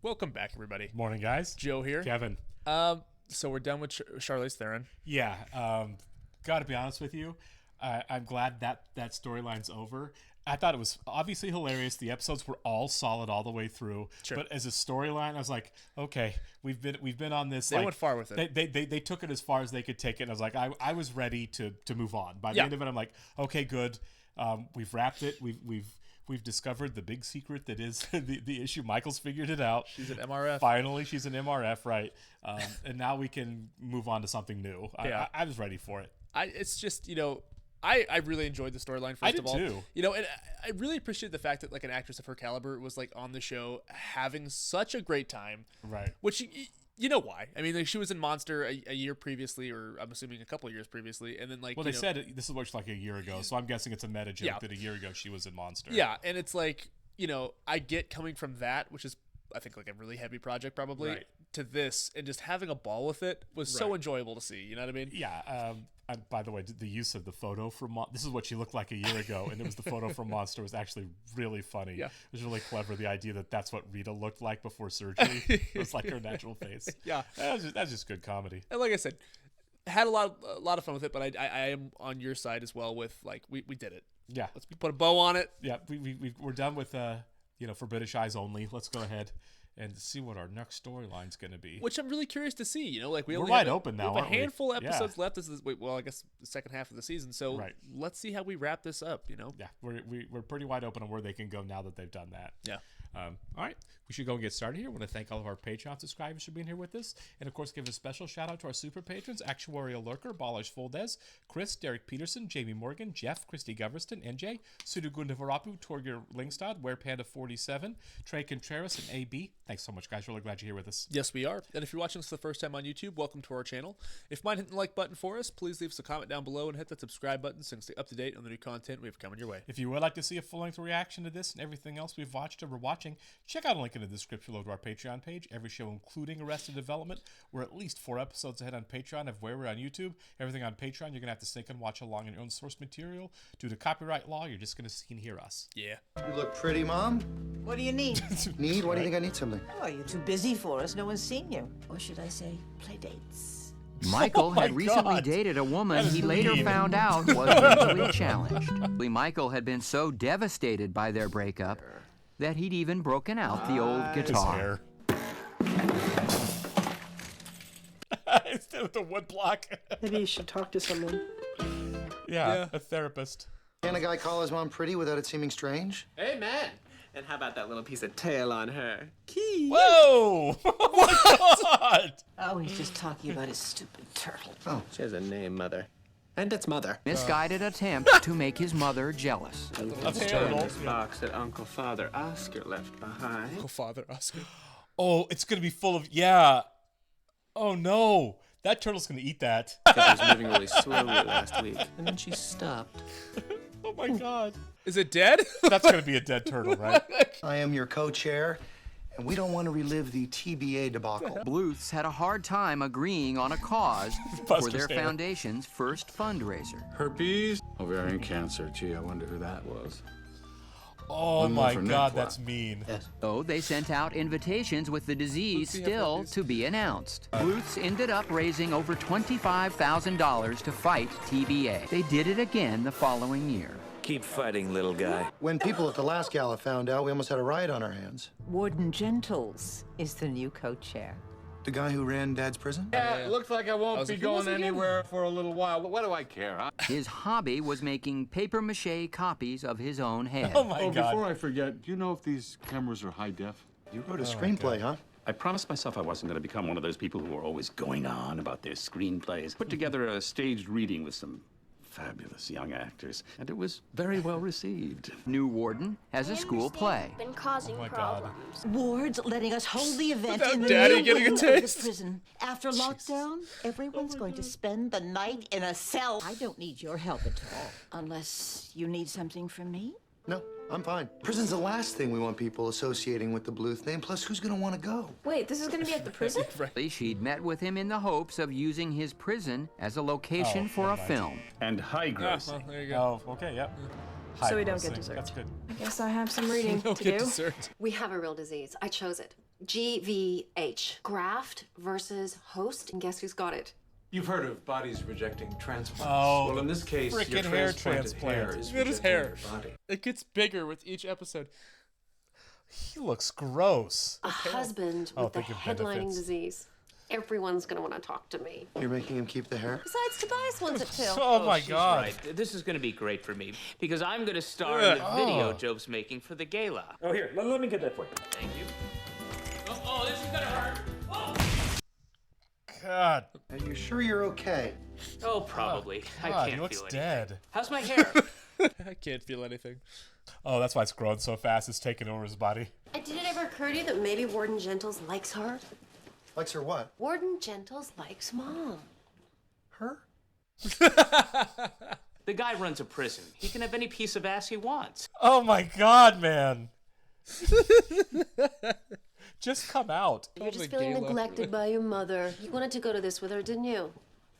Welcome back, everybody. Morning, guys. Joe here. Kevin. So we're done with Charlize Theron. Yeah. Got to be honest with you. I'm glad that storyline's over. I thought it was obviously hilarious. The episodes were all solid all the way through. Sure. But as a storyline, I was like, okay, we've been on this. They went far with it. They took it as far as they could take it. And I was like, I was ready to move on. By the end of it, I'm like, okay, good. We've wrapped it. We've discovered the big secret that is the issue. Michael's figured it out. She's an MRF. Finally, she's an MRF, right? And now we can move on to something new. Yeah. I was ready for it. It's just, I really enjoyed the storyline, first of all. I did too. And I really appreciate the fact that, like, an actress of her caliber was, like, on the show having such a great time. Right. Which, you know why. I mean, like, she was in Monster a year previously, or I'm assuming a couple of years previously, and then, like, well, they said this was like a year ago, so I'm guessing it's a meta joke that a year ago she was in Monster. Yeah, and it's like, I get coming from that, which is, I think, like a really heavy project probably, right, to this, and just having a ball with it was so enjoyable to see. You know what I mean? Yeah. By the way, the use of the photo from this is what she looked like a year ago, and it was the photo from Monster was actually really funny. Yeah. It was really clever. The idea that that's what Rita looked like before surgery. It was like her natural face. Yeah, that's just good comedy. And like I said, had a lot of fun with it, but I am on your side as well with, like, we did it. Yeah. Let's put a bow on it. Yeah, we're done with for British eyes only. Let's go ahead and see what our next storyline's going to be. Which I'm really curious to see. Like, we're wide open now. We have a handful of we? episodes left. This is I guess the second half of the season. So let's see how we wrap this up. Yeah, we're pretty wide open on where they can go now that they've done that. Yeah. All right, we should go and get started here. I want to thank all of our Patreon subscribers for being here with us, and of course, give a special shout out to our super patrons: Actuarial Lurker, Ballers Fuldez, Chris, Derek Peterson, Jamie Morgan, Jeff, Christy Goverston, NJ, Sudagunda Varapu, Torger Lingstad, WerePanda47, Trey Contreras, and AB. Thanks so much, guys. Really glad you're here with us. Yes, we are. And if you're watching this for the first time on YouTube, welcome to our channel. If you mind hitting the like button for us, please leave us a comment down below and hit that subscribe button so you can stay up to date on the new content we have coming your way. If you would like to see a full-length reaction to this and everything else we've watched or we're watching, check out a link in the description below to our Patreon page. Every show, including Arrested Development, we're at least 4 episodes ahead on Patreon of where we're on YouTube. Everything on Patreon, you're going to have to sync and watch along in your own source material. Due to copyright law, you're just going to see and hear us. Yeah. You look pretty, Mom. What do you need? Need? Why do you think I need something? Oh, you're too busy for us. No one's seen you. Or should I say, play dates? Michael had recently dated a woman he later found out was mentally challenged. Michael had been so devastated by their breakup that he'd even broken out the old guitar. Instead of the wood block. Maybe you should talk to someone. Yeah, a therapist. Can a guy call his mom pretty without it seeming strange? Amen. And how about that little piece of tail on her? Key. Whoa! Oh my God! Oh, he's just talking about his stupid turtle. Oh. She has a name, Mother. And it's Mother. Misguided attempt to make his mother jealous. A turtle. This box that Uncle Father Oscar left behind. Uncle Father Oscar. Oh, it's going to be full of... Yeah. Oh, no. That turtle's going to eat that. She was moving really slowly last week, and then she stopped. Oh, my God. Is it dead? That's going to be a dead turtle, right? I am your co-chair, and we don't want to relive the TBA debacle. Bluths had a hard time agreeing on a cause for their foundation's first fundraiser. Herpes? Ovarian cancer. Gee, I wonder who that was. Oh my God, that's mean. Yes. So they sent out invitations with the disease still to be announced. Bluths ended up raising over $25,000 to fight TBA. They did it again the following year. Keep fighting, little guy. When people at the last gala found out, we almost had a riot on our hands. Warden Gentles is the new co-chair. The guy who ran Dad's prison? Yeah, looks like I won't be going anywhere for a little while. But what do I care, huh? His hobby was making papier-mâché copies of his own head. Oh my God. Before I forget, do you know if these cameras are high def? You wrote a screenplay, huh? I promised myself I wasn't going to become one of those people who were always going on about their screenplays. Put together a staged reading with some fabulous young actors, and it was very well received. New warden has a school play. Been causing problems. Ward's letting us hold the event in the Daddy new getting a wing of taste? the prison. After lockdown, everyone's going to spend the night in a cell. I don't need your help at all. Unless you need something from me? No, I'm fine. Prison's the last thing we want people associating with the Bluth name. Plus, who's going to want to go? Wait, this is going to be at the prison? She'd met with him in the hopes of using his prison as a location for a film. And high grossing. Well, there you go. Oh, okay, yep. So we don't get dessert. That's good. I guess I have some reading Don't to get do. dessert. We have a real disease. I chose it. GVH. Graft versus host. And guess who's got it? You've heard of bodies rejecting transplants. Oh, well, in this case, your frickin' hair transplanted transplant. hair is Look at his rejecting hair. your body. It gets bigger with each episode. He looks gross. A husband Oh, with the think of headlining benefits. disease. Everyone's gonna want to talk to me. You're making him keep the hair? Besides, Tobias wants it too. Oh my she's god. Right. This is going to be great for me because I'm going to star in the video Job's making for the gala. Oh, here, let me get that for you. Thank you. Oh, this is going to hurt. Oh. God. Are you sure you're okay? Oh, probably. I God, can't he looks feel dead. it. How's my hair? I can't feel anything. Oh, that's why it's growing so fast. It's taking over his body. Did it ever occur to you that maybe Warden Gentles likes her? Likes her what? Warden Gentles likes Mom. Her? The guy runs a prison. He can have any piece of ass he wants. Oh my god, man. Just come out. You're just feeling neglected by your mother. You wanted to go to this with her, didn't you?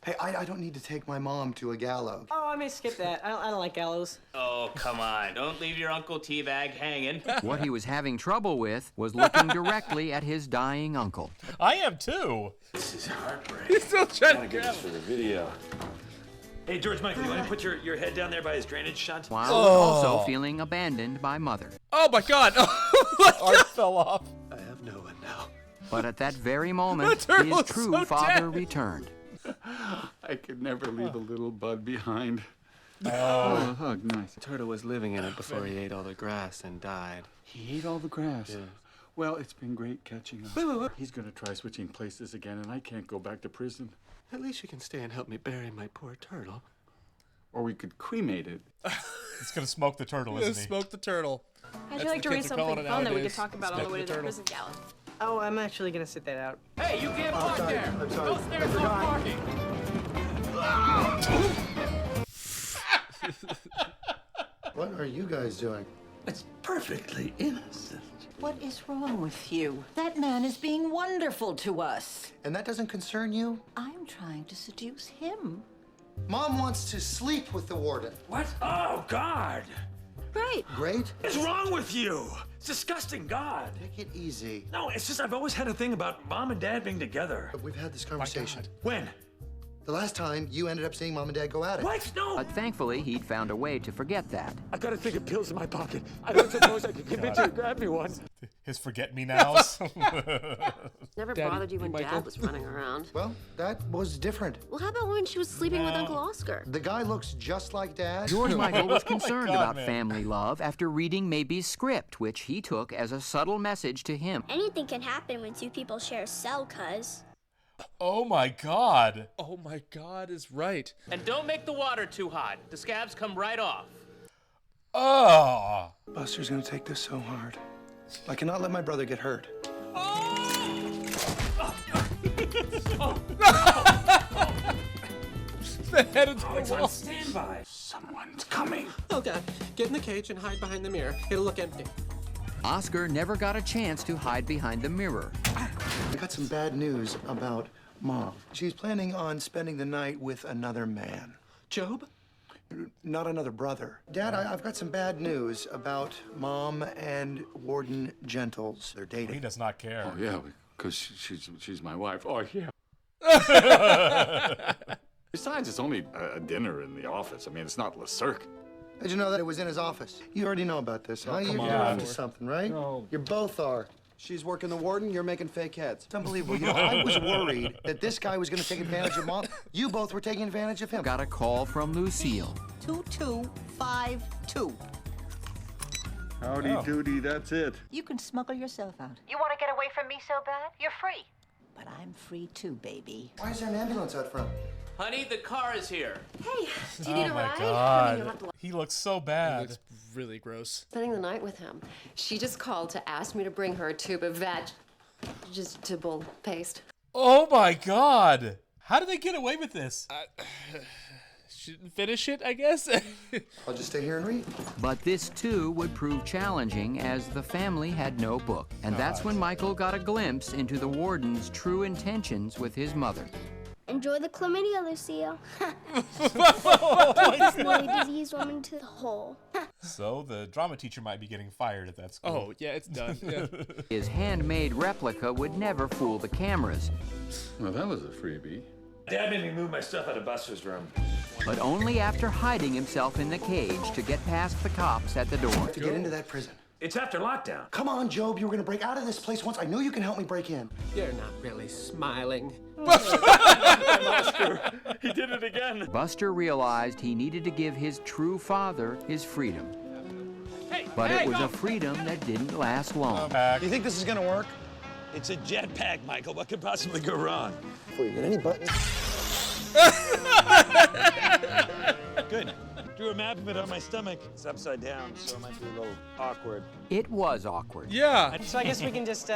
Hey, I don't need to take my mom to a gallows. Oh, I may skip that. I don't like gallows. Oh, come on. Don't leave your Uncle Teabag hanging. What he was having trouble with was looking directly at his dying uncle. I am too. This is heartbreaking. He's still trying to Get grab this for the video. Hey, George Michael, you want to put your head down there by his drainage shunt? While also feeling abandoned by mother. Oh my god! Oh my god. Art fell off. I have no one now. But at that very moment, The turtle his is true so father dead. returned. I could never leave a little bud behind. Oh, hug, nice. The turtle was living in it before he ate all the grass and died. He ate all the grass. Yeah. Well, it's been great catching up. Wait. He's gonna try switching places again, and I can't go back to prison. At least you can stay and help me bury my poor turtle. Or we could cremate it. He's gonna smoke the turtle, isn't he? Smoke the turtle. How'd That's you like the to read kids are calling something it fun that we nowadays. could talk about on the Smoke way the to the turtle. prison gala? Oh, I'm actually gonna sit that out. Hey, you can't park sorry. there. I'm sorry. Those stairs are parking. What are you guys doing? It's perfectly innocent. What is wrong with you? That man is being wonderful to us. And that doesn't concern you? I'm trying to seduce him. Mom wants to sleep with the warden. What? Oh, God! Right. Great. What's wrong with you? It's disgusting, God. Take it easy. No, it's just I've always had a thing about Mom and Dad being together. But we've had this conversation. When? The last time you ended up seeing Mom and Dad go at it. What? No! But thankfully, he'd found a way to forget that. I've got a thing of pills in my pocket. I don't suppose I could convince you to grab me one. His forget-me-nows. Never Daddy, bothered you when Michael. Dad was running around. Well, that was different. Well, how about when she was sleeping with Uncle Oscar? The guy looks just like Dad. George Michael was Oh my concerned God, about man. family love after reading Maybe's script, which he took as a subtle message to him. Anything can happen when two people share a cell, cuz. Oh my god. Oh my god is right. And don't make the water too hot. The scabs come right off. Oh. Buster's gonna take this so hard. I cannot let my brother get hurt. The head into It's the on wall. standby. Someone's coming. Okay, get in the cage and hide behind the mirror. It'll look empty. Oscar never got a chance to hide behind the mirror. I got some bad news about Mom. She's planning on spending the night with another man. Job? Not another brother. Dad, I've got some bad news about Mom and Warden Gentles. They're He dating. does not care. Oh, yeah, because she's my wife. Oh, yeah. Besides, it's only a dinner in the office. I mean, it's not Le Cirque. How'd you know that it was in his office? You already know about this, huh? come You're on. up to something, right? No. You both are. She's working the warden, you're making fake heads. It's unbelievable. You know, I was worried that this guy was going to take advantage of Mom. You both were taking advantage of him. Got a call from Lucille. 2252. Howdy doody, that's it. You can smuggle yourself out. You want to get away from me so bad? You're free. But I'm free too, baby. Why is there an ambulance out front? Honey, the car is here. Hey, do you need Oh a my ride? I mean, you'll have god. to He looks so bad. It's really gross. spending the night with him. She just called to ask me to bring her a tube of vegetable paste. Oh my god. How did they get away with this? She didn't finish it, I guess. I'll just stay here and read. But this too would prove challenging as the family had no book. And that's when Michael got a glimpse into the warden's true intentions with his mother. Enjoy the chlamydia, Lucille. Oh Take this smelly diseased woman to the hole. So the drama teacher might be getting fired at that school. Oh, yeah, it's done. Yeah. His handmade replica would never fool the cameras, Well, that was a freebie. Dad made me move my stuff out of Buster's room. but only after hiding himself in the cage to get past the cops at the door. To get into that prison. It's after lockdown. Come on, Job, you were gonna break out of this place once. I knew you can help me break in. You're not really smiling. Oscar, he did it again. Buster realized he needed to give his true father his freedom. But it was a freedom that didn't last long. You think this is gonna work? It's a jetpack, Michael. What could possibly go wrong? Before you get any buttons. Good. Drew a map of it on my stomach. It's upside down, so it might be a little awkward. It was awkward. Yeah. So I guess we can just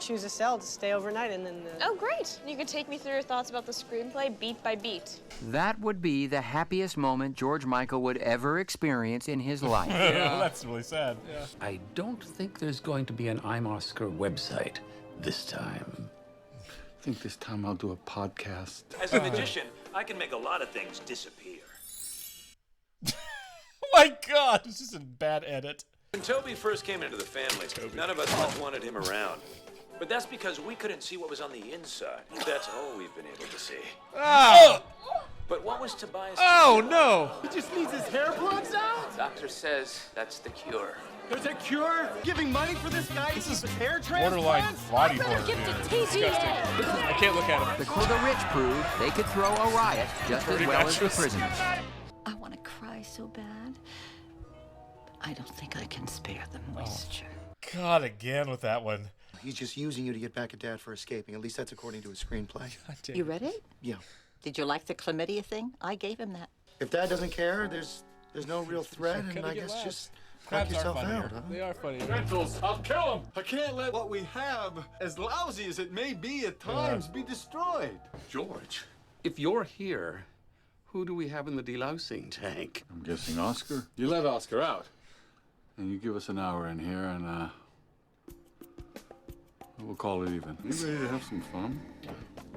choose a cell to stay overnight and then. Oh, great. You could take me through your thoughts about the screenplay beat by beat. That would be the happiest moment George Michael would ever experience in his life. Yeah, that's really sad. Yeah. I don't think there's going to be an I'm Oscar website this time. I think this time I'll do a podcast. As a magician, I can make a lot of things disappear. Oh my God, this is a bad edit. When Toby first came into the family, none of us much wanted him around. But that's because we couldn't see what was on the inside. That's all we've been able to see. Oh! But what was Tobias? Oh, no! He just needs his hair plugs out? Doctor says that's the cure. There's a cure? Giving money for this guy to keep his hair Borderline body horror, dude. Disgusting. I can't look at him. The rich proved they could throw a riot just as well as the prisoners. I want to cry so bad, but I don't think I can spare the moisture. God, again with that one. He's just using you to get back at Dad for escaping. At least that's according to his screenplay. You read it? Yeah. Did you like the chlamydia thing? I gave him that. If Dad doesn't care, there's no real threat, and I guess just knock Crabs are yourself funnier. out, huh? They are funny. Rentals, I'll kill him. I can't let what we have, as lousy as it may be at times, be destroyed. George, if you're here, who do we have in the delousing tank? I'm guessing Oscar. You let Oscar out, and you give us an hour in here, and we'll call it even. You ready to have some fun?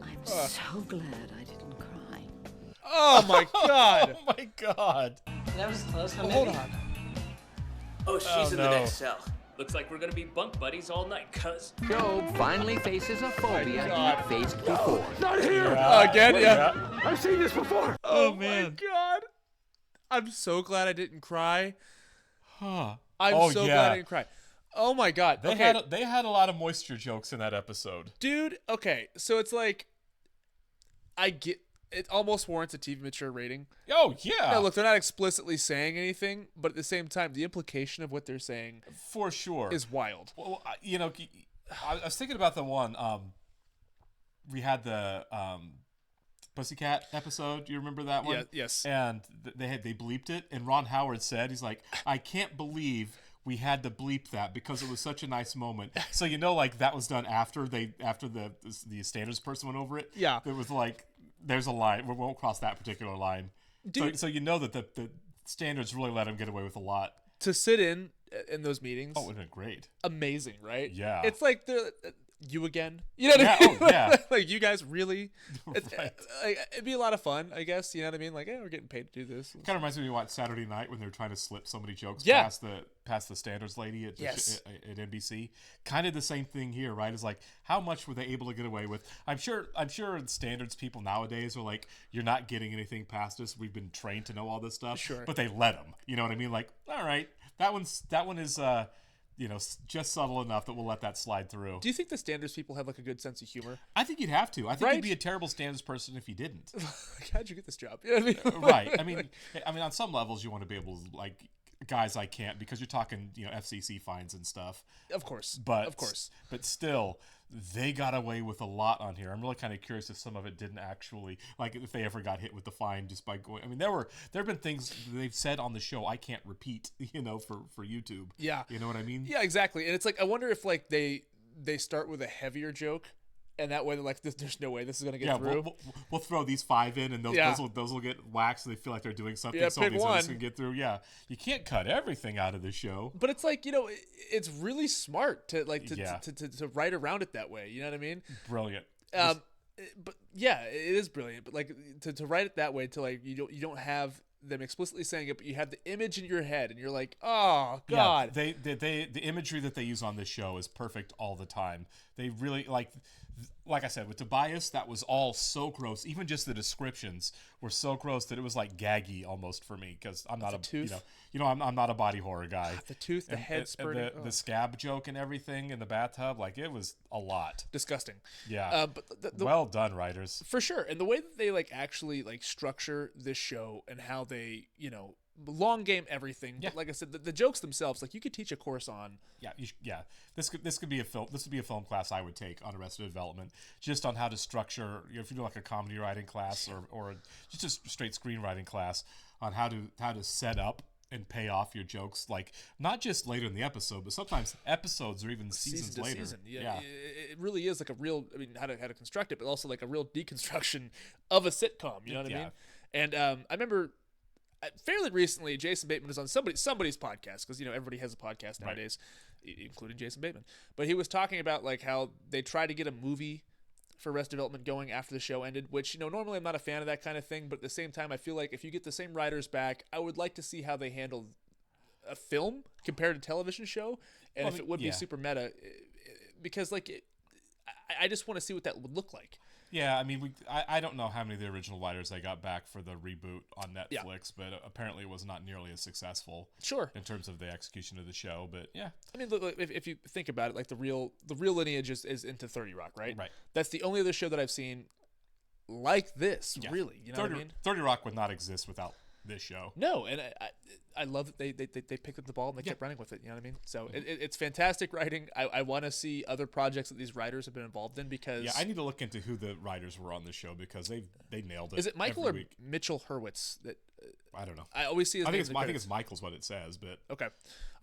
I'm so glad I didn't cry. Oh, my God. Oh my God. That was close. How Hold many? on. Oh, she's Oh, in no. the next cell. Looks like we're gonna be bunk buddies all night, cuz. Job finally faces a phobia he'd faced before. Not here! Again, yeah. I've seen this before. Oh, man. God. I'm so glad I didn't cry. Huh. I'm so glad I didn't cry. Oh, my God. They Okay. they had a lot of moisture jokes in that episode. Dude, okay. So it's like, I get, it almost warrants a TV mature rating. Oh, yeah. Now, look, they're not explicitly saying anything, but at the same time, the implication of what they're saying For sure. is wild. Well, you know, I was thinking about the one, we had the Pussycat episode. Do you remember that one? Yeah, yes. And they bleeped it, and Ron Howard said, he's like, I can't believe we had to bleep that because it was such a nice moment. So, you know, like that was done after the standards person went over it. Yeah. It was like, there's a line. We won't cross that particular line. Dude. So you know that the standards really let him get away with a lot. To sit in those meetings. Oh, it would have been great. Amazing, right? Yeah. It's like you again. You know what I mean? Oh, yeah. Like, you guys really? Right. Like, it'd be a lot of fun, I guess. You know what I mean? Like, we're getting paid to do this. Kind of reminds me of watch Saturday Night when they're trying to slip so many jokes Yeah. past the standards lady at NBC. Kind of the same thing here, right? It's like, how much were they able to get away with? I'm sure standards people nowadays are like, you're not getting anything past us. We've been trained to know all this stuff. Sure. But they let them. You know what I mean? Like, all right, that one is just subtle enough that we'll let that slide through. Do you think the standards people have like a good sense of humor? I think you'd have to. I think Right? you'd be a terrible standards person if you didn't. Like, how'd you get this job? You know what I mean? Right. I mean, on some levels, you want to be able to, like, guys, I can't, because you're talking, FCC fines and stuff. Of course. But Of course. But still, they got away with a lot on here. I'm really kind of curious if some of it didn't actually, like, if they ever got hit with the fine just by going. I mean, there have been things they've said on the show I can't repeat, for YouTube. Yeah. You know what I mean? Yeah, exactly. And it's like, I wonder if like they start with a heavier joke, and that way they're like, there's no way this is gonna get through. We'll throw these 5 in, and Yeah. those will get waxed, and they feel like they're doing something. Yeah, so pick these one. others can get through. Yeah, you can't cut everything out of the show. But it's like, it's really smart to like Yeah. to write around it that way. You know what I mean? Brilliant. but yeah, it is brilliant. But like to write it that way, to like you don't have them explicitly saying it, but you have the image in your head, and you're like, oh god. Yeah, the imagery that they use on this show is perfect all the time. They really like I said, with Tobias, that was all so gross. Even just the descriptions were so gross that it was like gaggy almost for me, because I'm not I'm not a body horror guy. The tooth, the head spurting, the scab joke and everything in the bathtub, like it was a lot. Disgusting. Yeah. But well done, writers. For sure. And the way that they like actually like structure this show and how they, long game everything. Yeah. But like I said, the jokes themselves, like you could teach a course on. Yeah, This could be a film. This would be a film class I would take on Arrested Development, just on how to structure. If you do like a comedy writing class or just a straight screenwriting class on how to set up and pay off your jokes, like not just later in the episode, but sometimes episodes or even seasons later. Season. Yeah. It really is like a real. I mean, how to construct it, but also like a real deconstruction of a sitcom. You know what I mean? And I remember. Fairly recently, Jason Bateman was on somebody's podcast, because everybody has a podcast nowadays, including Jason Bateman. But he was talking about like how they tried to get a movie for Arrested Development going after the show ended, which normally I'm not a fan of that kind of thing, but at the same time I feel like if you get the same writers back, I would like to see how they handle a film compared to television show, and if it would be super meta, because like I just want to see what that would look like. Yeah, I mean, I don't know how many of the original writers they got back for the reboot on Netflix, but apparently it was not nearly as successful. Sure. In terms of the execution of the show, but yeah. I mean, look, if you think about it, like the real lineage is into 30 Rock, right? Right. That's the only other show that I've seen like this, really. You know what I mean? 30 Rock would not exist without this show. No, and I love that they picked up the ball and they kept running with it. You know what I mean? So it's fantastic writing. I want to see other projects that these writers have been involved in, because I need to look into who the writers were on the show, because they nailed it. Is it Michael or week. Mitchell Hurwitz? That I don't know. I always see his name. I think it's Michael's what it says, but okay,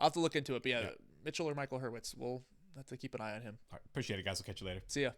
I'll have to look into it. But yeah, Mitchell or Michael Hurwitz. We'll have to keep an eye on him. All right, appreciate it, guys. I'll catch you later. See ya.